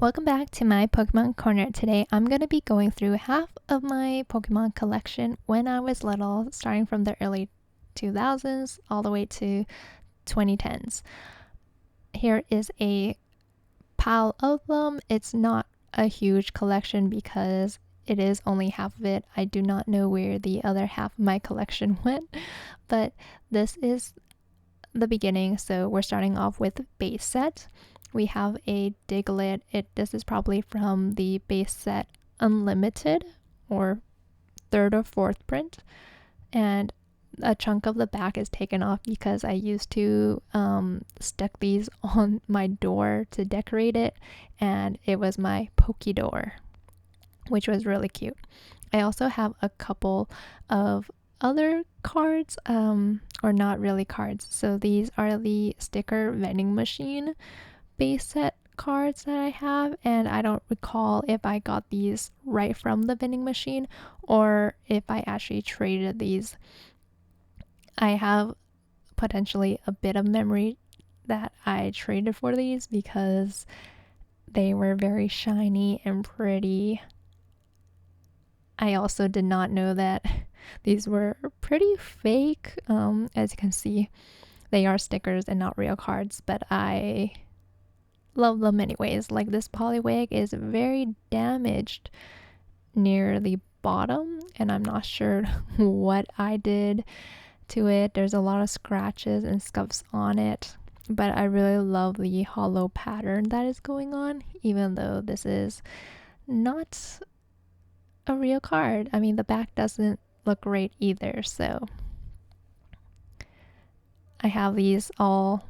Welcome back to my Pokemon Corner. Today I'm going to be going through half of my Pokemon collection when I was little, starting from the early 2000s all the way to 2010s. Here is a pile of them. It's not a huge collection because it is only half of it. I do not know where the other half of my collection went, but this is the beginning. So we're starting off with base set. We have a Diglett. This is probably from the base set Unlimited or third or fourth print, and a chunk of the back is taken off because I used to stick these on my door to decorate it, and it was my Poké door, which was really cute. I also have a couple of other cards, or not really cards. So these are the sticker vending machine base set cards that I have, and I don't recall if I got these right from the vending machine or if I actually traded these. I have potentially a bit of memory that I traded for these because they were very shiny and pretty. I also did not know that these were pretty fake. As you can see, they are stickers and not real cards, but I love them anyways. Like, this Poliwag is very damaged near the bottom, and I'm not sure what I did to it. There's a lot of scratches and scuffs on it, but I really love the hollow pattern that is going on, even though this is not a real card. I mean, the back doesn't look great either, so I have these all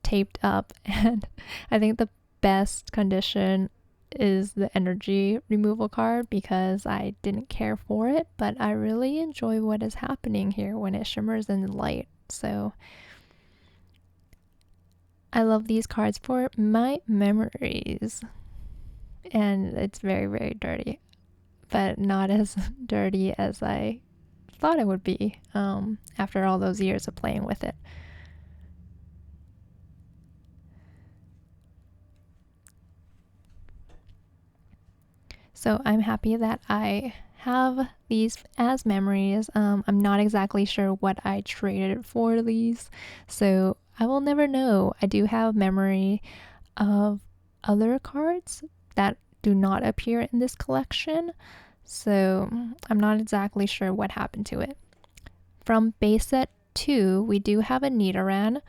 taped up, and I think the best condition is the energy removal card because I didn't care for it, but I really enjoy what is happening here when it shimmers in the light. So I love these cards for my memories, and it's very, very dirty, but not as dirty as I thought it would be after all those years of playing with it. So I'm happy that I have these as memories. I'm not exactly sure what I traded for these, so I will never know. I do have memory of other cards that do not appear in this collection, so I'm not exactly sure what happened to it. From base set 2, we do have a Nidoran.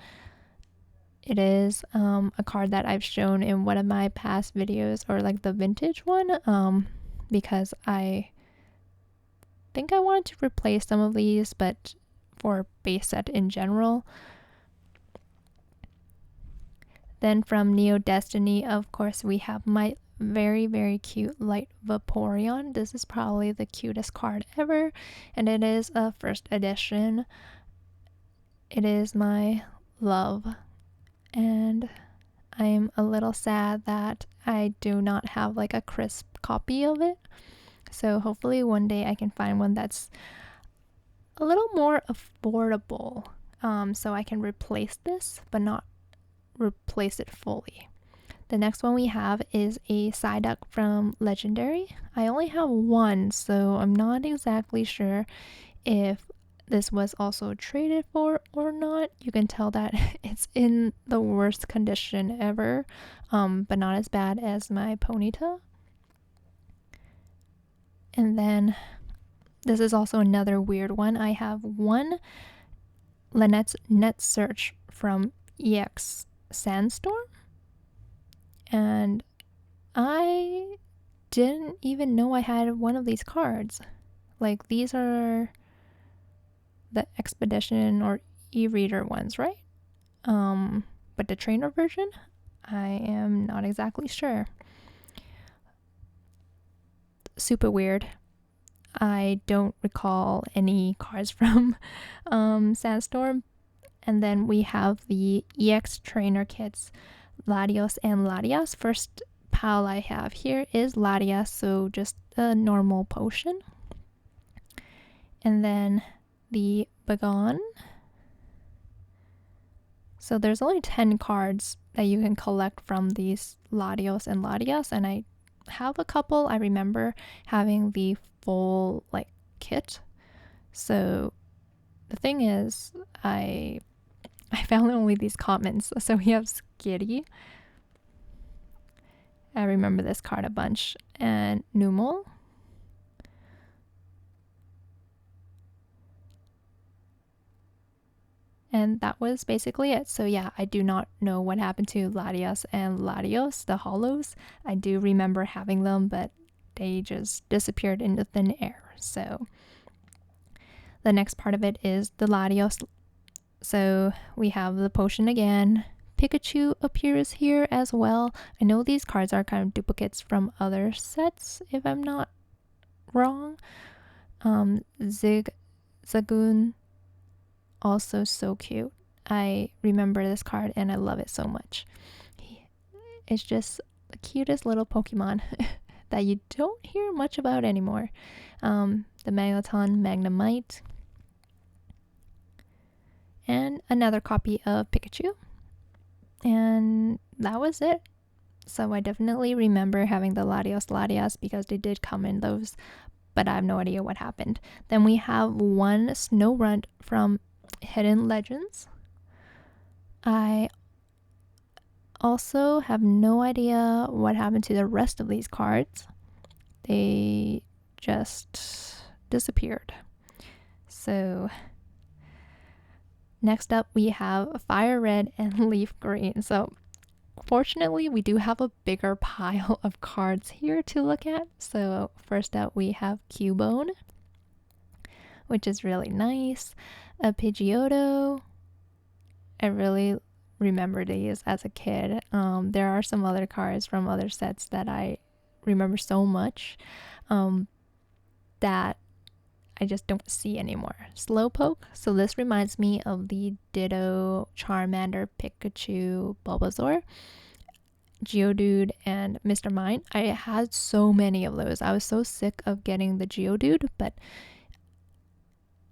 It is a card that I've shown in one of my past videos, or like the vintage one, because I think I wanted to replace some of these, but for base set in general. Then from Neo Destiny, of course, we have my very, very cute Light Vaporeon. This is probably the cutest card ever, and it is a first edition. It is my love, and I'm a little sad that I do not have like a crisp copy of it. So hopefully one day I can find one that's a little more affordable, so I can replace this but not replace it fully. The next one we have is a Psyduck from Legendary. I only have one, so I'm not exactly sure if this was also traded for or not. You can tell that it's in the worst condition ever, but not as bad as my Ponyta. And then this is also another weird one. I have one Lynette's Net Search from EX Sandstorm, and I didn't even know I had one of these cards. Like, these are the Expedition or e-reader ones, right? But the trainer version, I am not exactly sure. Super weird. I don't recall any cards from Sandstorm. And then we have the EX trainer kits, Latios and Latias. First pile I have here is Latias, so just a normal potion. And then the Bagon. So there's only 10 cards that you can collect from these Latios and Latias, and I have a couple. I remember having the full like kit. So the thing is, I found only these commons. So we have Skitty. I remember this card a bunch, and Numel. And that was basically it. So yeah, I do not know what happened to Latias and Latios, the hollows. I do remember having them, but they just disappeared into thin air. So the next part of it is the Latios. So we have the potion again. Pikachu appears here as well. I know these cards are kind of duplicates from other sets, if I'm not wrong. Zagoon, also so cute. I remember this card and I love it so much. It's just the cutest little Pokemon that you don't hear much about anymore. The Magneton Magnemite. And another copy of Pikachu. And that was it. So I definitely remember having the Latias because they did come in those, but I have no idea what happened. Then we have one Snorunt from Hidden Legends. I also have no idea what happened to the rest of these cards. They just disappeared. So next up we have FireRed and LeafGreen. So fortunately we do have a bigger pile of cards here to look at. So first up we have Cubone, which is really nice. A Pidgeotto. I really remember these as a kid. There are some other cards from other sets that I remember so much that I just don't see anymore. Slowpoke. So this reminds me of the Ditto, Charmander, Pikachu, Bulbasaur, Geodude, and Mr. Mime. I had so many of those. I was so sick of getting the Geodude, but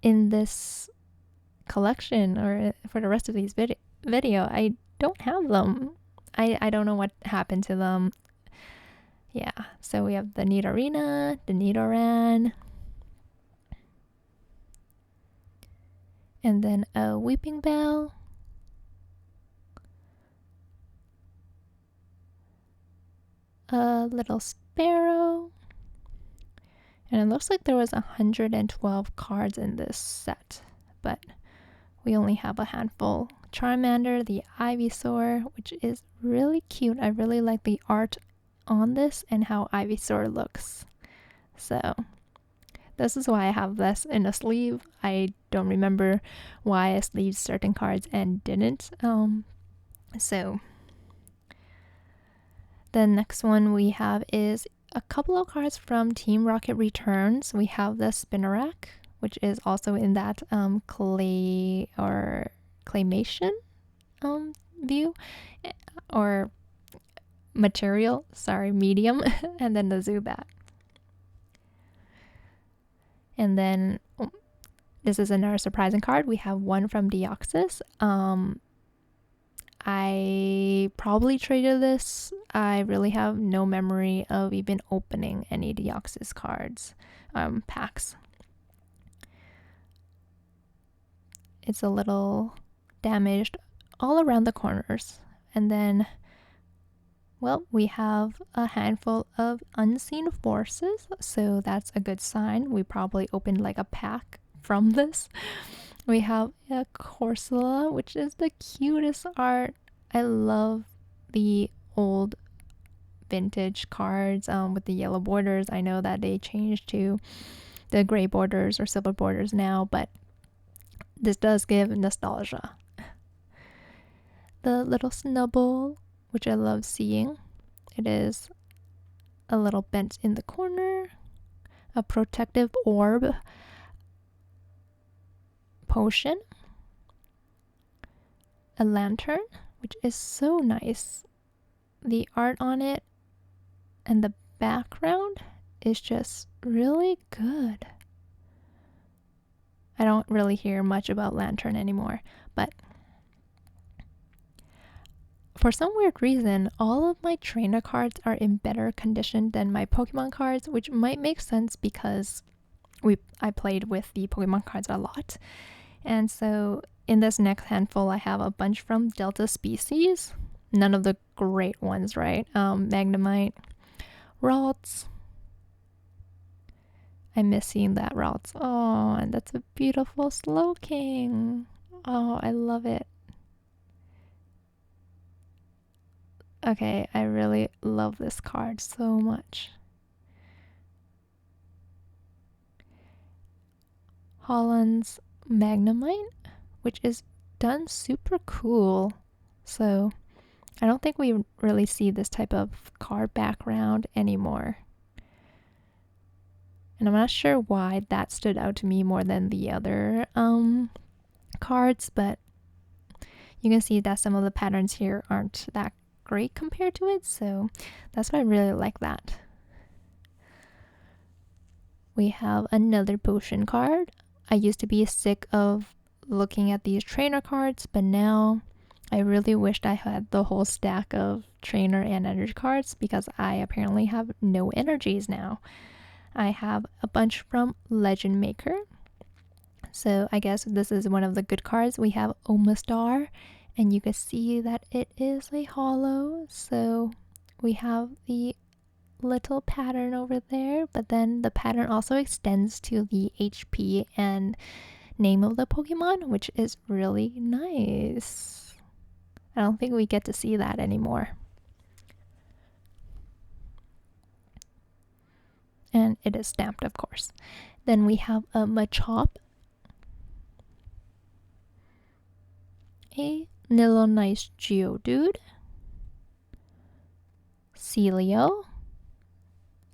in this collection or for the rest of these video, I don't have them. I don't know what happened to them. Yeah, so we have the Nidorina, the Nidoran, and then a Weeping Bell, a little Sparrow, and it looks like there was 112 cards in this set, but we only have a handful. Charmander, the Ivysaur, which is really cute. I really like the art on this and how Ivysaur looks. So this is why I have this in a sleeve. I don't remember why I sleeved certain cards and didn't. So the next one we have is a couple of cards from Team Rocket Returns. We have the Spinarak, which is also in that clay or claymation view or material, medium, and then the Zubat. And then this is another surprising card. We have one from Deoxys. I probably traded this. I really have no memory of even opening any Deoxys cards, packs. It's a little damaged all around the corners. And then, well, we have a handful of unseen forces, so that's a good sign. We probably opened like a pack from this. We have a Corsola, which is the cutest art. I love the old vintage cards with the yellow borders. I know that they changed to the gray borders or silver borders now, but this does give nostalgia. The little Snubbull, which I love seeing. It is a little bent in the corner. A protective orb. Potion. A lantern, which is so nice. The art on it and the background is just really good. I don't really hear much about lantern anymore, but for some weird reason, all of my trainer cards are in better condition than my Pokemon cards, which might make sense because I played with the Pokemon cards a lot. And so in this next handful, I have a bunch from Delta species. None of the great ones, right? Magnemite, Ralts. I miss seeing that Ralts. Oh, and that's a beautiful Slowking. Oh, I love it. Okay, I really love this card so much. Holland's Magnemite, which is done super cool. So I don't think we really see this type of card background anymore. And I'm not sure why that stood out to me more than the other cards, but you can see that some of the patterns here aren't that great compared to it, so that's why I really like that. We have another potion card. I used to be sick of looking at these trainer cards, but now I really wished I had the whole stack of trainer and energy cards because I apparently have no energies now. I have a bunch from Legend Maker. So I guess this is one of the good cards. We have Omastar, and you can see that it is a holo. So we have the little pattern over there, but then the pattern also extends to the HP and name of the Pokemon, which is really nice. I don't think we get to see that anymore. And it is stamped, of course. Then we have a Machop, a little nice Geodude, Celio.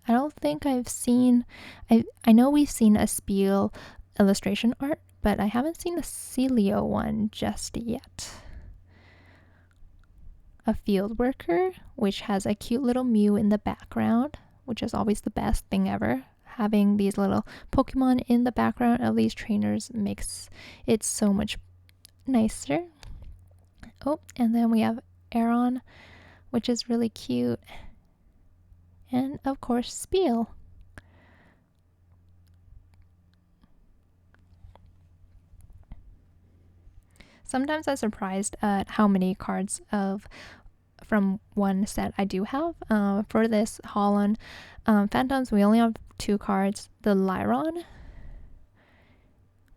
I don't think I've seen, I know we've seen a Spiel illustration art, but I haven't seen a Celio one just yet. A Field Worker, which has a cute little Mew in the background, which is always the best thing ever. Having these little Pokemon in the background of these trainers makes it so much nicer. Oh, and then we have Aeron, which is really cute. And of course, Spiel. Sometimes I'm surprised at how many cards from one set I do have. For this Holon Phantoms, we only have 2 cards. The Lyron,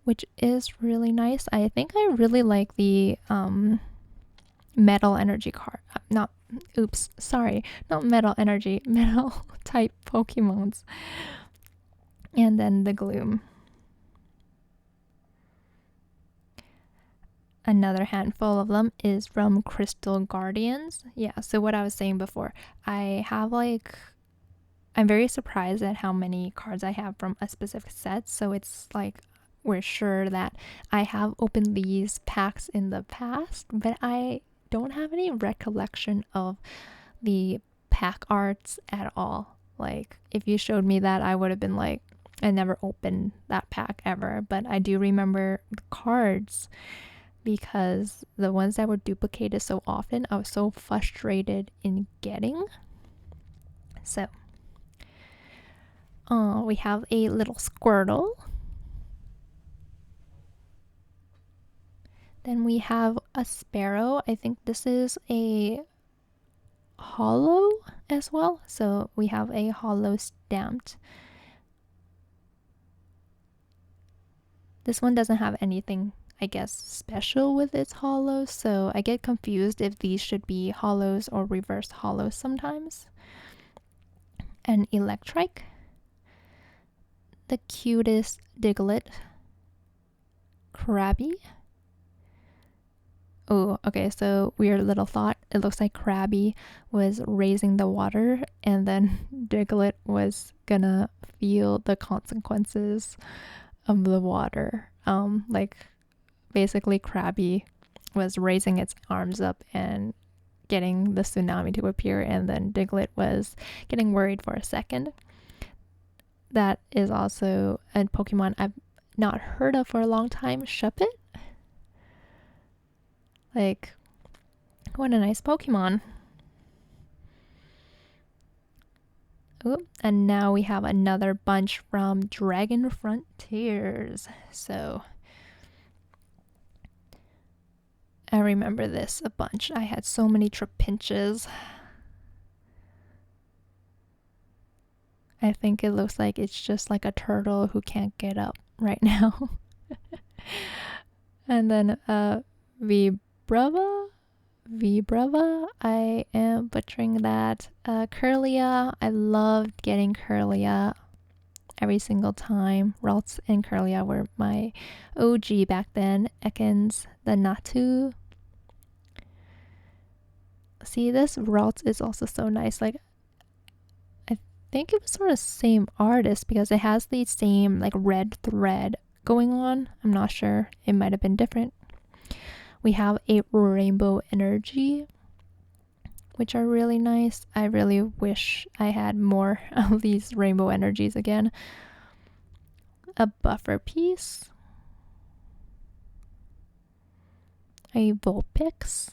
which is really nice. I think I really like the metal energy card. Not metal energy, metal type Pokemons. And then the Gloom. Another handful of them is from Crystal Guardians. Yeah, so what I was saying before, I'm very surprised at how many cards I have from a specific set. So it's like we're sure that I have opened these packs in the past, but I don't have any recollection of the pack arts at all. Like if you showed me that, I would have been like, I never opened that pack ever. But I do remember the cards because the ones that were duplicated so often, I was so frustrated in getting. So we have a little Squirtle. Then we have a Sparrow. I think this is a holo as well. So we have a holo stamped. This one doesn't have anything, I guess, special with its holo. So I get confused if these should be holos or reverse holos sometimes. An Electrike. The cutest Diglett. Krabby. Oh, okay, so weird little thought. It looks like Krabby was raising the water and then Diglett was gonna feel the consequences of the water. Like basically Krabby was raising its arms up and getting the tsunami to appear, and then Diglett was getting worried for a second. That is also a Pokemon I've not heard of for a long time, Shuppet. Like, What a nice Pokemon. Ooh, and now we have another bunch from Dragon Frontiers. So I remember this a bunch. I had so many Trapinches. I think it looks like it's just like a turtle who can't get up right now. And then Vibrava, I am butchering that. Curlia, I loved getting Curlia every single time. Ralts and Curlia were my OG back then. Ekans, the Natu. See, this Ralts is also so nice. Like, I think it was sort of same artist because it has the same like red thread going on. I'm not sure. It might have been different. We have a Rainbow Energy, which are really nice. I really wish I had more of these Rainbow Energies again. A Buffer Piece. A Vulpix.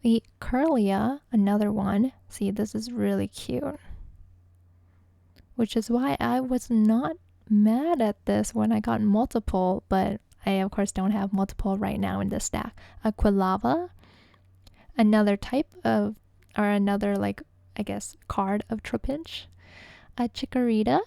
The Curlia, another one. See, this is really cute. Which is why I was not mad at this when I got multiple, but I of course don't have multiple right now in this stack. A Quilava, another type of, or another like, I guess, card of Trapinch. A Chikorita.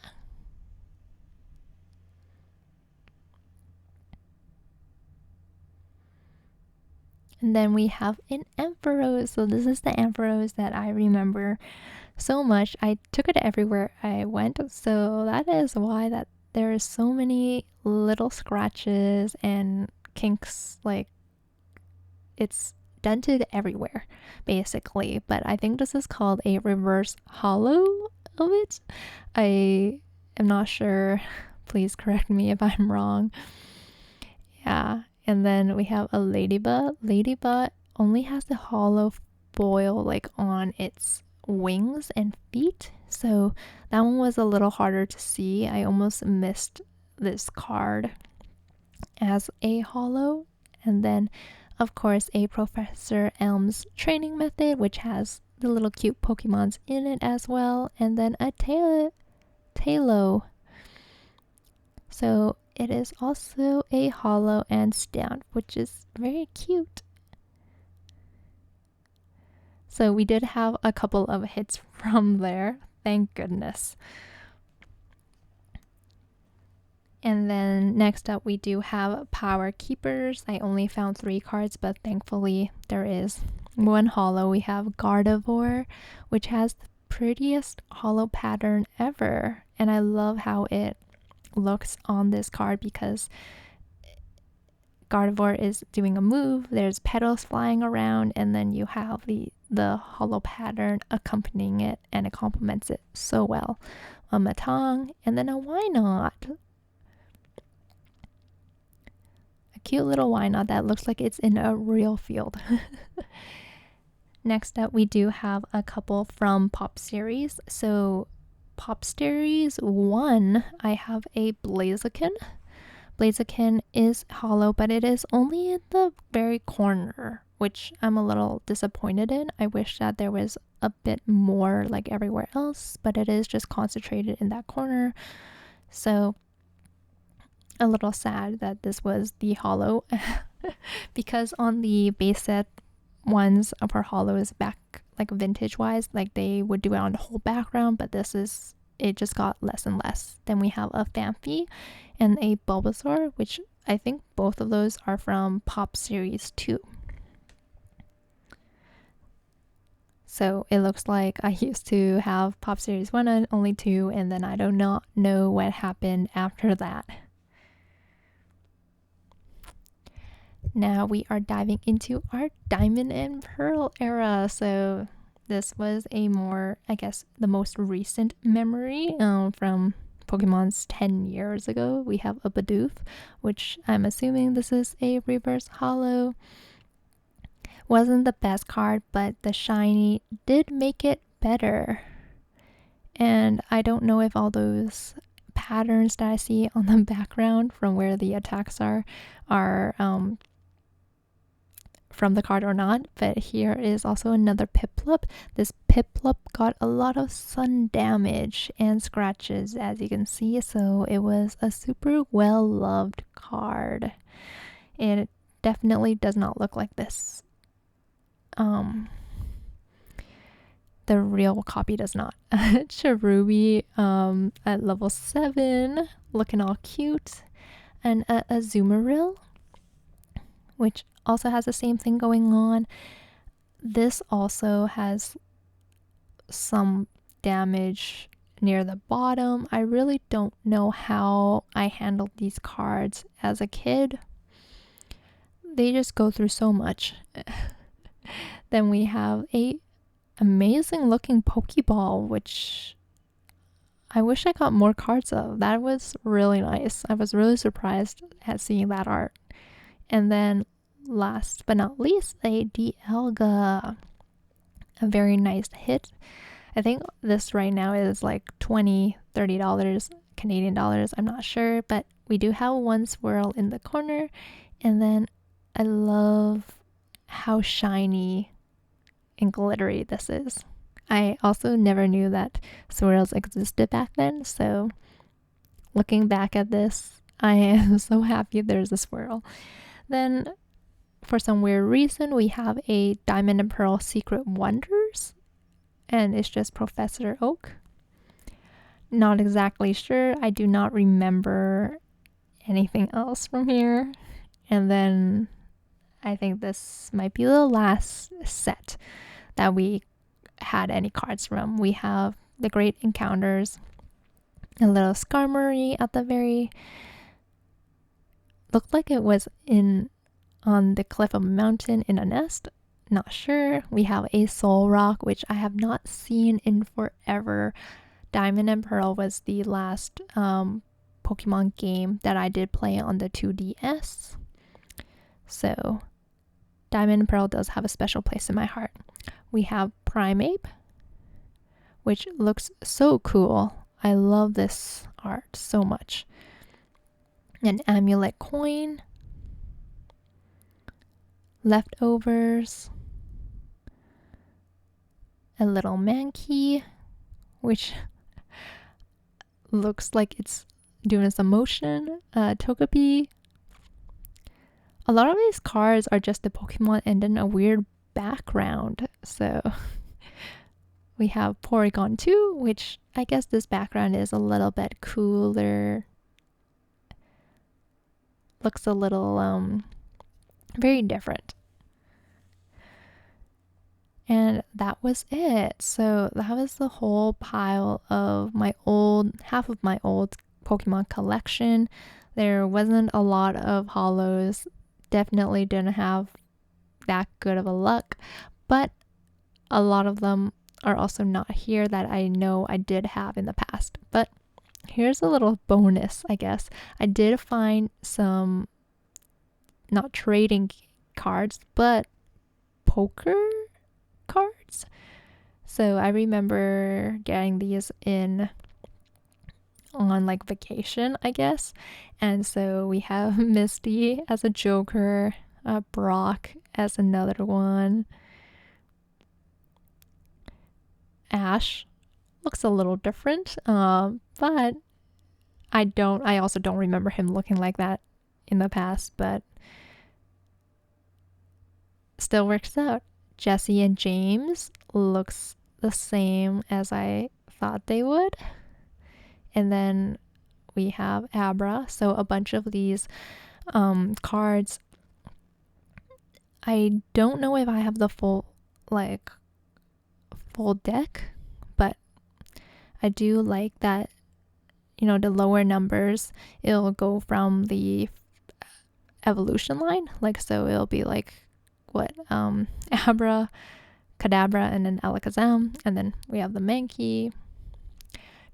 And then we have an Ampharos. So this is the Ampharos that I remember so much. I took it everywhere I went, so that is why that there are so many little scratches and kinks. Like, it's dented everywhere basically, but I think this is called a reverse hollow of it. I am not sure. Please correct me if I'm wrong. Yeah. And then we have a Ladybug. Ladybug only has the hollow foil like on its wings and feet, so that one was a little harder to see. I almost missed this card as a hollow. And then of course a Professor Elm's training method, which has the little cute Pokemons in it as well. And then a Talo. So it is also a hollow and stamped, which is very cute. So we did have a couple of hits from there, thank goodness. And then next up we do have Power Keepers. I only found 3 cards, but thankfully there is one hollow. We have Gardevoir, which has the prettiest hollow pattern ever. And I love how it looks on this card because Gardevoir is doing a move, there's petals flying around, and then you have the hollow pattern accompanying it, and it complements it so well. A Matong, and then a Wynot. A cute little Wynot that looks like it's in a real field. Next up, we do have a couple from Pop Series. So Pop Series 1, I have a Blaziken. Blaziken is hollow, but it is only in the very corner, which I'm a little disappointed in. I wish that there was a bit more like everywhere else, but it is just concentrated in that corner. So a little sad that this was the hollow because on the base set ones for hollows back, like vintage wise, like they would do it on the whole background, but this is, it just got less and less. Then we have a Phanpy and a Bulbasaur, which I think both of those are from Pop Series 2. So it looks like I used to have Pop Series 1 and only 2, and then I do not know what happened after that. Now we are diving into our Diamond and Pearl era. So this was a more, I guess, the most recent memory from Pokemon's 10 years ago. We have a Bidoof, which I'm assuming this is a reverse hollow. Wasn't the best card, but the shiny did make it better. And I don't know if all those patterns that I see on the background from where the attacks are from the card or not, but here is also another Piplup. This Piplup got a lot of sun damage and scratches, as you can see, so it was a super well loved card, and it definitely does not look like this. The real copy does not. Cherubi at level 7, looking all cute, and a Azumarill, which also has the same thing going on. This also has some damage near the bottom. I really don't know how I handled these cards as a kid. They just go through so much. Then we have a amazing looking Pokeball, which I wish I got more cards of. That was really nice. I was really surprised at seeing that art. And then last but not least, a Dialga. A very nice hit. I think this right now is like $20, $30 Canadian dollars. I'm not sure, but we do have one swirl in the corner. And then I love how shiny and glittery this is. I also never knew that swirls existed back then, so looking back at this, I am so happy there's a swirl. Then for some weird reason, we have a Diamond and Pearl Secret Wonders, and it's just Professor Oak. Not exactly sure. I do not remember anything else from here. And then I think this might be the last set that we had any cards from. We have the Great Encounters, a little Skarmory at the very, looked like it was on the cliff of a mountain in a nest, not sure. We have a Solrock, which I have not seen in forever. Diamond and Pearl was the last Pokemon game that I did play on the 2DS, so Diamond and Pearl does have a special place in my heart. We have Primeape, which looks so cool. I love this art so much. An Amulet Coin, Leftovers, a little Mankey, which looks like it's doing some motion, Togepi. A lot of these cards are just the Pokemon and then a weird background. So we have Porygon 2, which I guess this background is a little bit cooler. Looks a little very different. And that was it. So that was the whole pile of half of my old Pokemon collection. There wasn't a lot of holos. Definitely didn't have that good of a luck, but a lot of them are also not here that I know I did have in the past. But here's a little bonus, I guess. I did find some, not trading cards, but poker cards. So I remember getting these on like vacation, I guess. And so we have Misty as a Joker, Brock as another one. Ash looks a little different, but I also don't remember him looking like that in the past, but still works out. Jesse and James looks the same as I thought they would. And then we have Abra. So a bunch of these cards. I don't know if I have the full deck, but I do like that, the lower numbers, it'll go from the evolution line. So it'll be Abra, Kadabra, and then Alakazam. And then we have the Mankey,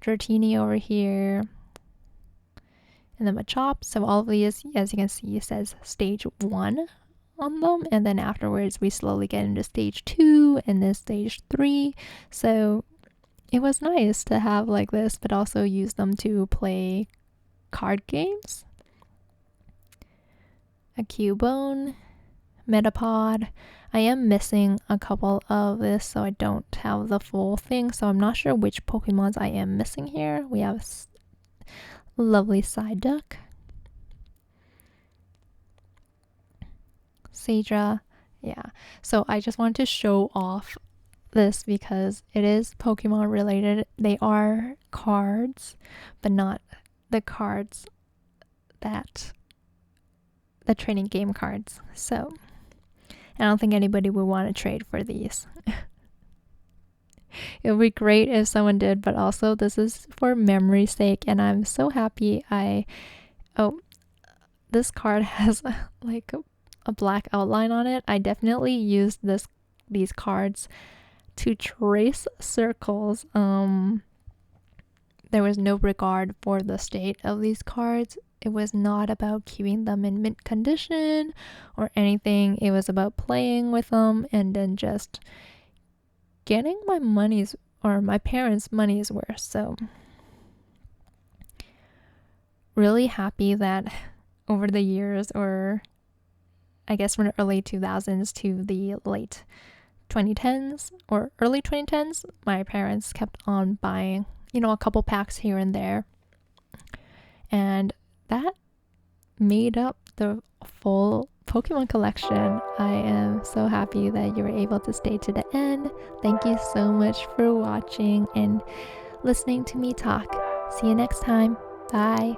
Dratini over here, and then Machop. So all of these, as you can see, it says stage 1 on them, and then afterwards we slowly get into stage 2 and then stage 3. So it was nice to have like this, but also use them to play card games. A Cubone, Metapod. I am missing a couple of this, so I don't have the full thing, so I'm not sure which Pokemons I am missing here. We have lovely Psyduck, Seadra. Yeah, so I just want to show off this because it is Pokemon related. They are cards, but not the cards that the trading game cards. So I don't think anybody would want to trade for these. It would be great if someone did, but also this is for memory's sake, and I'm so happy this card has like a black outline on it. I definitely used these cards to trace circles. There was no regard for the state of these cards. It was not about keeping them in mint condition or anything. It was about playing with them and then just getting my money's or my parents' money's worth. So really happy that over the years, or I guess from the early 2000s to the late 2010s or early 2010s, my parents kept on buying, a couple packs here and there. And that made up the full Pokemon collection. I am so happy that you were able to stay to the end. Thank you so much for watching and listening to me talk. See you next time. Bye.